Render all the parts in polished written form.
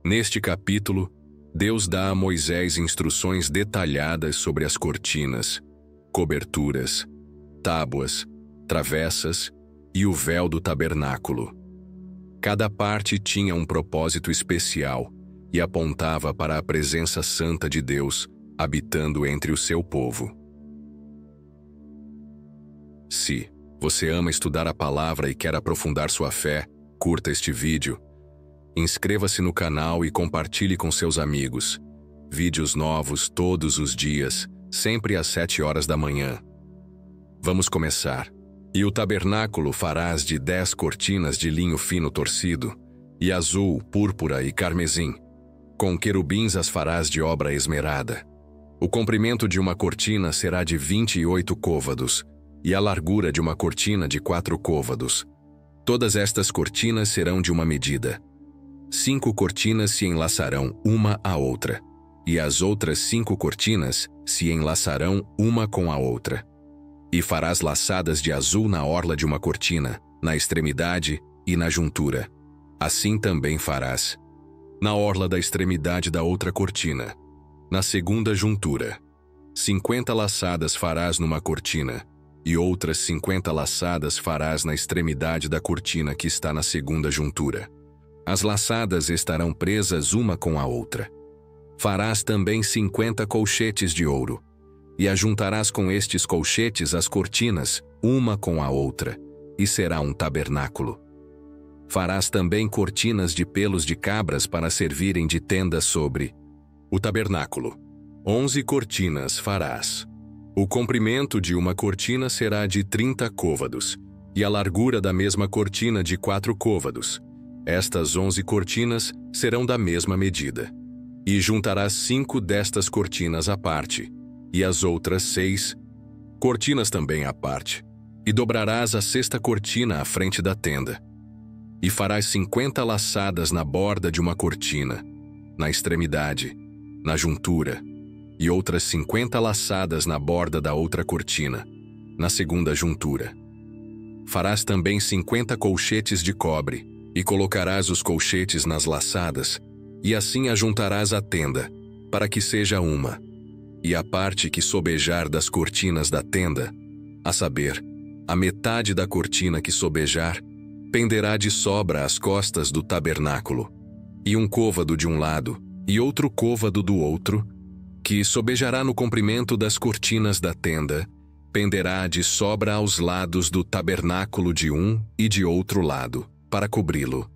Neste capítulo, Deus dá a Moisés instruções detalhadas sobre as cortinas, coberturas, tábuas, travessas e o véu do tabernáculo. Cada parte tinha um propósito especial e apontava para a presença santa de Deus habitando entre o seu povo. Se você ama estudar a palavra e quer aprofundar sua fé, curta este vídeo. Inscreva-se no canal e compartilhe com seus amigos. Vídeos novos todos os dias, sempre às 7 horas da manhã. Vamos começar. E o tabernáculo farás de 10 cortinas de linho fino torcido, e azul, púrpura e carmesim. Com querubins as farás de obra esmerada. O comprimento de uma cortina será de 28 côvados, e a largura de uma cortina de 4 côvados. Todas estas cortinas serão de uma medida. 5 cortinas se enlaçarão uma à outra, e as outras 5 cortinas se enlaçarão uma com a outra. E farás laçadas de azul na orla de uma cortina, na extremidade e na juntura. Assim também farás na orla da extremidade da outra cortina, na segunda juntura. 50 laçadas farás numa cortina, e outras 50 laçadas farás na extremidade da cortina que está na segunda juntura. As laçadas estarão presas uma com a outra. Farás também 50 colchetes de ouro, e ajuntarás com estes colchetes as cortinas, uma com a outra, e será um tabernáculo. Farás também cortinas de pelos de cabras para servirem de tenda sobre o tabernáculo. 11 cortinas farás. O comprimento de uma cortina será de 30 côvados, e a largura da mesma cortina de 4 côvados. Estas 11 cortinas serão da mesma medida. E juntarás 5 destas cortinas à parte, e as outras 6 cortinas também à parte, e dobrarás a 6ª cortina à frente da tenda. E farás 50 laçadas na borda de uma cortina, na extremidade, na juntura, e outras 50 laçadas na borda da outra cortina, na segunda juntura. Farás também 50 colchetes de cobre, e colocarás os colchetes nas laçadas, e assim ajuntarás a tenda, para que seja uma. E a parte que sobejar das cortinas da tenda, a saber, a metade da cortina que sobejar, penderá de sobra às costas do tabernáculo, e um côvado de um lado, e outro côvado do outro, que sobejará no comprimento das cortinas da tenda, penderá de sobra aos lados do tabernáculo de um e de outro lado, para cobri-lo.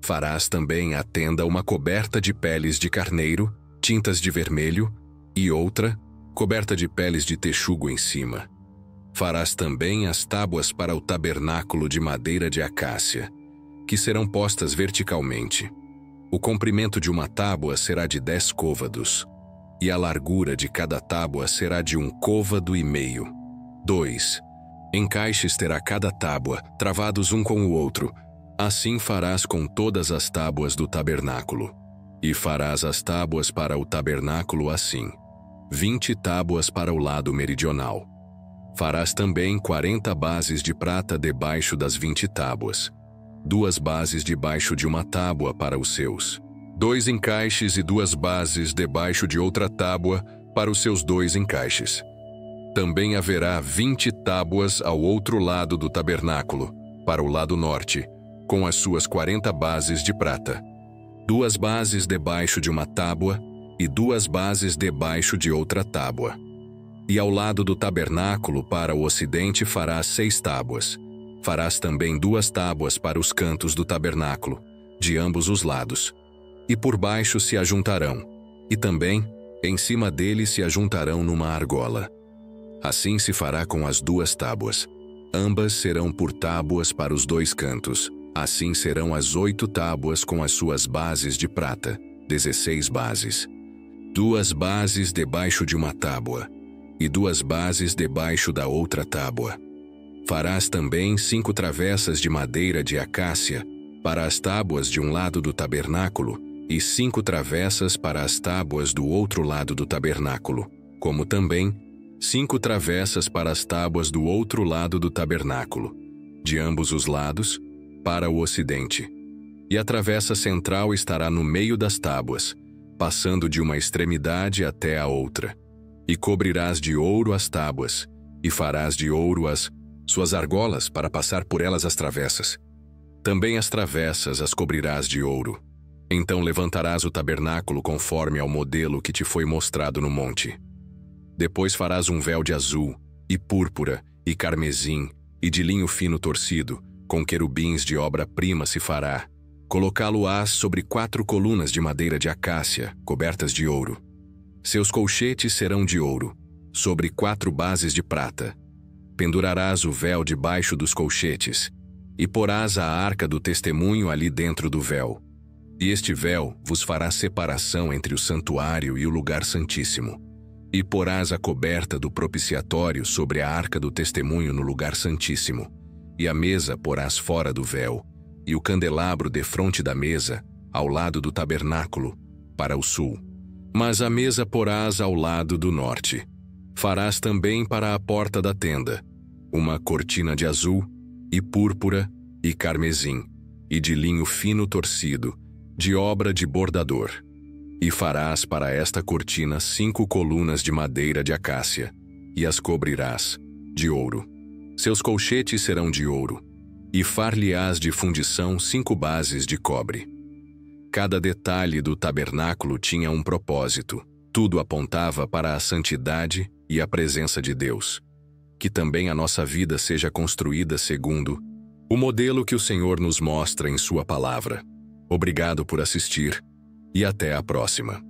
Farás também à tenda uma coberta de peles de carneiro, tintas de vermelho, e outra, coberta de peles de texugo em cima. Farás também as tábuas para o tabernáculo de madeira de acácia, que serão postas verticalmente. O comprimento de uma tábua será de 10 côvados, e a largura de cada tábua será de 1,5 côvado. 2. Encaixes terá cada tábua, travados um com o outro. Assim farás com todas as tábuas do tabernáculo. E farás as tábuas para o tabernáculo assim: 20 tábuas para o lado meridional. Farás também 40 bases de prata debaixo das 20 tábuas. 2 bases debaixo de uma tábua para os seus 2 encaixes e 2 bases debaixo de outra tábua para os seus 2 encaixes. Também haverá 20 tábuas ao outro lado do tabernáculo, para o lado norte, com as suas 40 bases de prata. 2 bases debaixo de uma tábua e 2 bases debaixo de outra tábua. E ao lado do tabernáculo para o ocidente farás 6 tábuas. Farás também 2 tábuas para os cantos do tabernáculo, de ambos os lados. E por baixo se ajuntarão, e também, em cima deles se ajuntarão numa argola. Assim se fará com as 2 tábuas. Ambas serão por tábuas para os 2 cantos. Assim serão as 8 tábuas com as suas bases de prata, 16 bases. 2 bases debaixo de uma tábua, e 2 bases debaixo da outra tábua. Farás também 5 travessas de madeira de acácia para as tábuas de um lado do tabernáculo, e 5 travessas para as tábuas do outro lado do tabernáculo, como também 5 travessas para as tábuas do outro lado do tabernáculo, de ambos os lados, para o ocidente. e a travessa central estará no meio das tábuas, passando de uma extremidade até a outra. E cobrirás de ouro as tábuas, e farás de ouro as suas argolas para passar por elas as travessas. Também as travessas as cobrirás de ouro. Então levantarás o tabernáculo conforme ao modelo que te foi mostrado no monte. Depois farás um véu de azul, e púrpura, e carmesim, e de linho fino torcido, com querubins de obra-prima se fará. Colocá-lo-ás sobre 4 colunas de madeira de acácia, cobertas de ouro. Seus colchetes serão de ouro, sobre 4 bases de prata. Pendurarás o véu debaixo dos colchetes, e porás a arca do testemunho ali dentro do véu. E este véu vos fará separação entre o santuário e o lugar santíssimo. E porás a coberta do propiciatório sobre a arca do testemunho no lugar santíssimo. E a mesa porás fora do véu, e o candelabro defronte da mesa, ao lado do tabernáculo, para o sul. Mas a mesa porás ao lado do norte. Farás também para a porta da tenda uma cortina de azul, e púrpura, e carmesim, e de linho fino torcido, de obra de bordador. E farás para esta cortina 5 colunas de madeira de acácia, e as cobrirás de ouro. Seus colchetes serão de ouro, e far-lhe-ás de fundição 5 bases de cobre. Cada detalhe do tabernáculo tinha um propósito. Tudo apontava para a santidade e a presença de Deus. Que também a nossa vida seja construída segundo o modelo que o Senhor nos mostra em sua palavra. Obrigado por assistir e até a próxima.